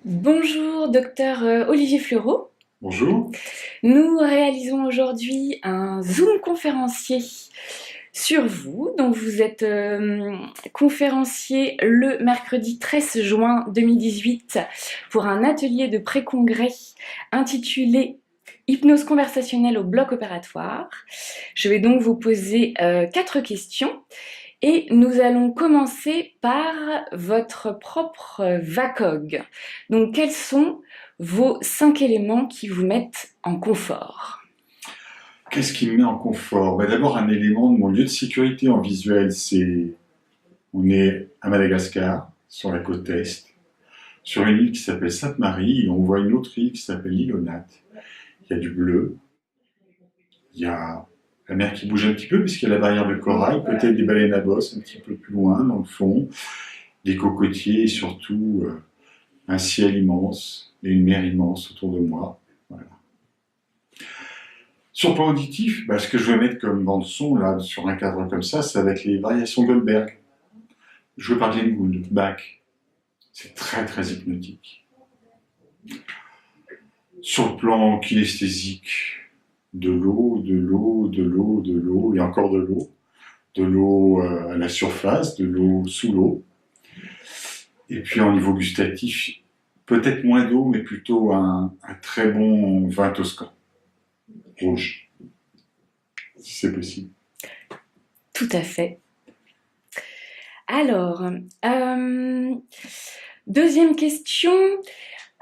Bonjour, docteur Olivier Fleureau. Bonjour. Nous réalisons aujourd'hui un Zoom conférencier sur vous. Donc vous êtes conférencier le mercredi 13 juin 2018 pour un atelier de pré-congrès intitulé Hypnose conversationnelle au bloc opératoire. Je vais donc vous poser 4 questions. Et nous allons commencer par votre propre VACOG. Donc, quels sont vos 5 éléments qui vous mettent en confort? Qu'est-ce qui me met en confort? D'abord, un élément de mon lieu de sécurité en visuel, on est à Madagascar, sur la côte est, sur une île qui s'appelle Sainte-Marie, et on voit une autre île qui s'appelle l'île aux Nattes. Il y a du bleu, il y a la mer qui bouge un petit peu, puisqu'il y a la barrière de corail, peut-être des baleines à bosse un petit peu plus loin, dans le fond, des cocotiers, et surtout un ciel immense, et une mer immense autour de moi. Voilà. Sur le plan auditif, ce que je vais mettre comme bande-son, là, sur un cadre comme ça va être les variations Goldberg, jouées par Glenn Gould, Bach. C'est très, très hypnotique. Sur le plan kinesthésique, de l'eau, de l'eau, de l'eau, de l'eau, et encore de l'eau à la surface, de l'eau sous l'eau. Et puis, en niveau gustatif, peut-être moins d'eau, mais plutôt un très bon vin toscan, rouge, si c'est possible. Tout à fait. Alors, deuxième question.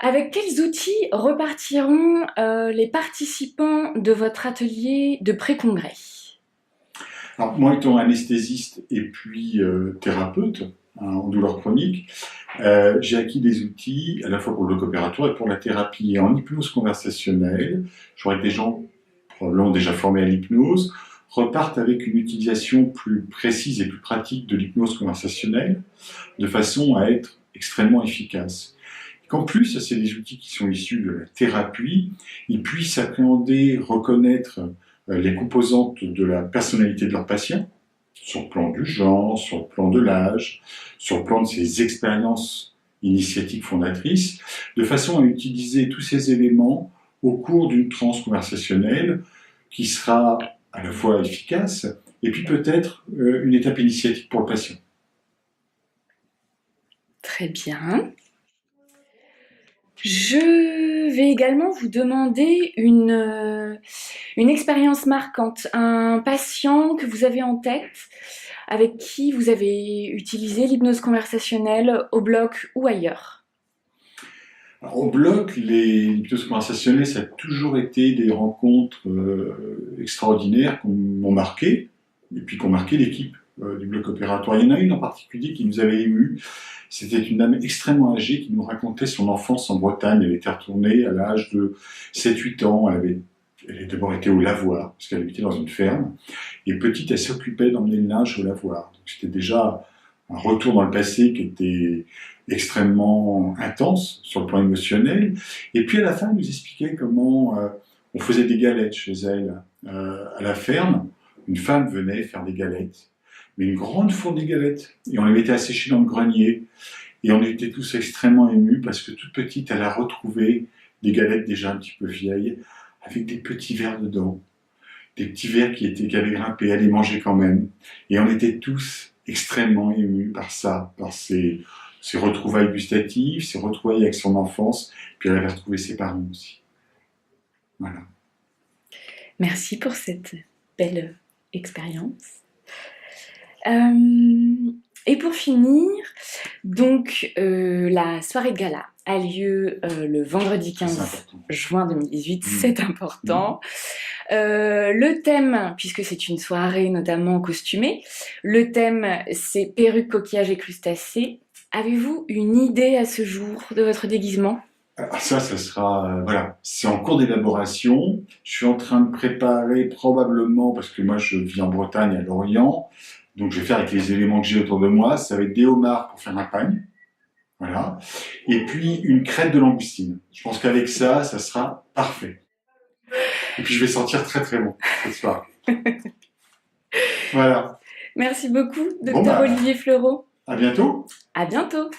Avec quels outils repartiront les participants de votre atelier de pré-congrès? Alors, moi, étant anesthésiste et puis thérapeute en douleur chronique, j'ai acquis des outils à la fois pour le bloc opératoire et pour la thérapie. Et en hypnose conversationnelle, je vois que des gens probablement déjà formés à l'hypnose repartent avec une utilisation plus précise et plus pratique de l'hypnose conversationnelle, de façon à être extrêmement efficace. Qu'en plus, c'est des outils qui sont issus de la thérapie, ils puissent appréhender, reconnaître les composantes de la personnalité de leur patient, sur le plan du genre, sur le plan de l'âge, sur le plan de ses expériences initiatiques fondatrices, de façon à utiliser tous ces éléments au cours d'une transe conversationnelle qui sera à la fois efficace et puis peut-être une étape initiatique pour le patient. Très bien. Je vais également vous demander une expérience marquante, un patient que vous avez en tête, avec qui vous avez utilisé l'hypnose conversationnelle au bloc ou ailleurs. Alors, au bloc, les hypnoses conversationnelles, ça a toujours été des rencontres extraordinaires qui m'ont marqué, et puis qui ont marqué l'équipe du bloc opératoire. Il y en a une en particulier qui nous avait émus. C'était une dame extrêmement âgée qui nous racontait son enfance en Bretagne. Elle était retournée à l'âge de 7-8 ans. Elle a d'abord été au lavoir, parce qu'elle habitait dans une ferme. Et petite, elle s'occupait d'emmener le linge au lavoir. Donc, c'était déjà un retour dans le passé qui était extrêmement intense sur le plan émotionnel. Et puis à la fin, elle nous expliquait comment on faisait des galettes chez elle à la ferme. Une femme venait faire des galettes, mais une grande fournée de galettes. Et on les mettait à sécher dans le grenier. Et on était tous extrêmement émus parce que toute petite, elle a retrouvé des galettes déjà un petit peu vieilles, avec des petits verres dedans. Des petits verres qui avaient grimpé, elle les mangeait quand même. Et on était tous extrêmement émus par ça, par ces retrouvailles gustatives, ces retrouvailles avec son enfance, puis elle avait retrouvé ses parents aussi. Voilà. Merci pour cette belle expérience. Et pour finir, donc la soirée de gala a lieu le vendredi 15 juin 2018, c'est important. Le thème, puisque c'est une soirée notamment costumée, le thème c'est perruque, coquillage et crustacés. Avez-vous une idée à ce jour de votre déguisement? Ça sera, voilà, c'est en cours d'élaboration. Je suis en train de préparer probablement, parce que moi je vis en Bretagne, à Lorient, donc je vais faire avec les éléments que j'ai autour de moi, ça va être des homards pour faire un pagne, voilà, et puis une crête de langoustine. Je pense qu'avec ça sera parfait. Et puis je vais sentir très très bon cette soirée. Voilà. Merci beaucoup, docteur Olivier Fleureau. À bientôt. À bientôt.